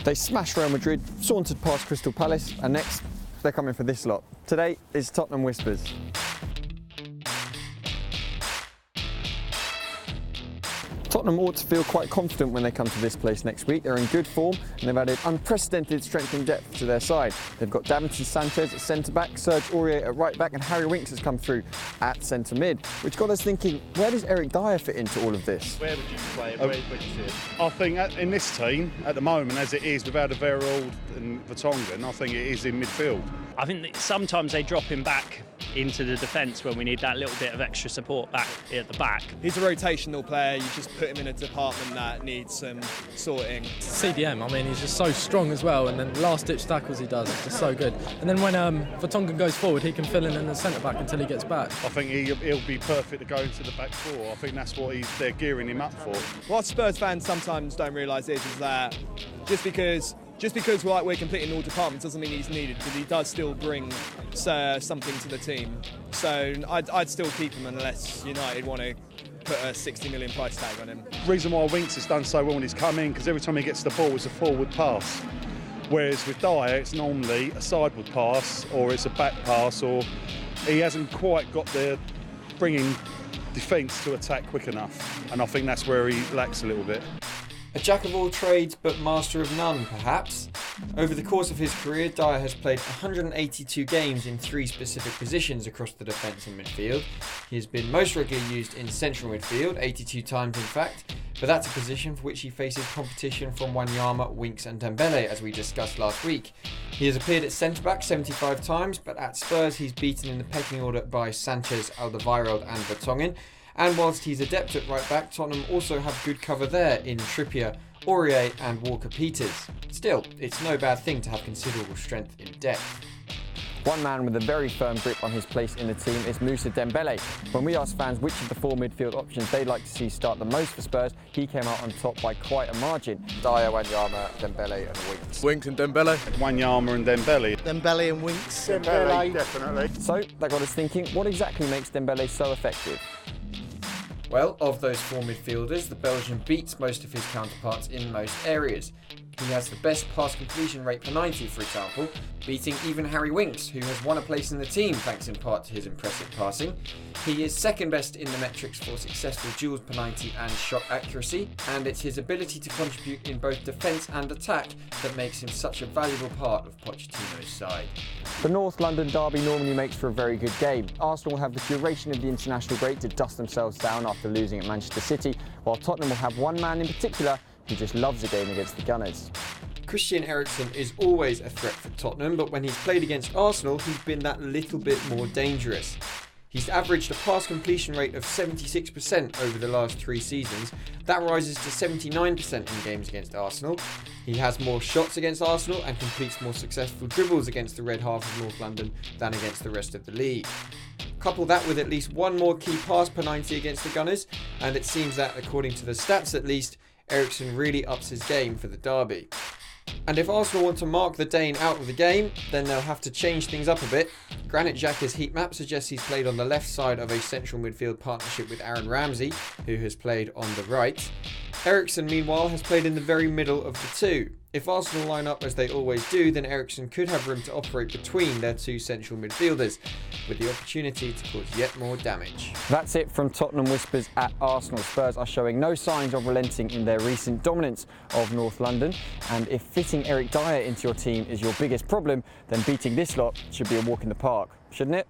They smashed Real Madrid, sauntered past Crystal Palace, and next, they're coming for this lot. Today is Tottenham Whispers. Tottenham ought to feel quite confident when they come to this place next week. They're in good form and they've added unprecedented strength and depth to their side. They've got Davinson Sanchez at centre-back, Serge Aurier at right-back and Harry Winks has come through at centre-mid, which got us thinking, where does Eric Dier fit into all of this? Where would you play him? Where would you see him? I think in this team, at the moment, as it is, without Alderweireld and Vertonghen, I think it is in midfield. I think that sometimes they drop him back into the defence when we need that little bit of extra support back at the back. He's a rotational player, you just put him in a department that needs some sorting. CDM, I mean, he's just so strong as well, and then last-ditch tackles he does, it's just so good. And then when Vertonghen goes forward, he can fill in the centre-back until he gets back. I think he'll be perfect to go into the back four. I think that's what they're gearing him up for. What Spurs fans sometimes don't realise is that just because we're completing all departments doesn't mean he's needed, because he does still bring something to the team. So I'd still keep him unless United want to put a 60 million price tag on him. The reason why Winks has done so well when he's come in, because every time he gets the ball it's a forward pass. Whereas with Dier it's normally a sideward pass or it's a back pass, or he hasn't quite got the bringing defence to attack quick enough. And I think that's where he lacks a little bit. A jack of all trades but master of none, perhaps. Over the course of his career, Dier has played 182 games in 3 specific positions across the defence and midfield. He has been most regularly used in central midfield, 82 times in fact, but that's a position for which he faces competition from Wanyama, Winks and Dembele, as we discussed last week. He has appeared at centre-back 75 times, but at Spurs he's beaten in the pecking order by Sanchez, Alderweireld and Vertonghen. And whilst he's adept at right back, Tottenham also have good cover there in Trippier, Aurier and Walker-Peters. Still, it's no bad thing to have considerable strength in depth. One man with a very firm grip on his place in the team is Mousa Dembele. When we asked fans which of the 4 midfield options they'd like to see start the most for Spurs, he came out on top by quite a margin. Dier, Wanyama, Dembele and Winks. Winks and Dembele. Wanyama and Dembele. Dembele and Winks. Dembele, definitely. So that got us thinking, what exactly makes Dembele so effective? Well, of those 4 midfielders, the Belgian beats most of his counterparts in most areas. He has the best pass completion rate per 90, for example, beating even Harry Winks, who has won a place in the team thanks in part to his impressive passing. He is second best in the metrics for successful duels per 90 and shot accuracy, and it's his ability to contribute in both defence and attack that makes him such a valuable part of Pochettino's side. The North London derby normally makes for a very good game. Arsenal will have the duration of the international break to dust themselves down after losing at Manchester City, while Tottenham will have one man in particular who just loves a game against the Gunners. Christian Eriksen is always a threat for Tottenham, but when he's played against Arsenal, he's been that little bit more dangerous. He's averaged a pass completion rate of 76% over the last 3 seasons. That rises to 79% in games against Arsenal. He has more shots against Arsenal and completes more successful dribbles against the red half of North London than against the rest of the league. Couple that with at least one more key pass per 90 against the Gunners, and it seems that, according to the stats at least, Eriksen really ups his game for the derby. And if Arsenal want to mark the Dane out of the game, then they'll have to change things up a bit. Granit Xhaka's heat map suggests he's played on the left side of a central midfield partnership with Aaron Ramsey, who has played on the right. Eriksen, meanwhile, has played in the very middle of the two. If Arsenal line up as they always do, then Eriksen could have room to operate between their 2 central midfielders, with the opportunity to cause yet more damage. That's it from Tottenham Whispers at Arsenal. Spurs are showing no signs of relenting in their recent dominance of North London, and if fitting Eric Dier into your team is your biggest problem, then beating this lot should be a walk in the park, shouldn't it?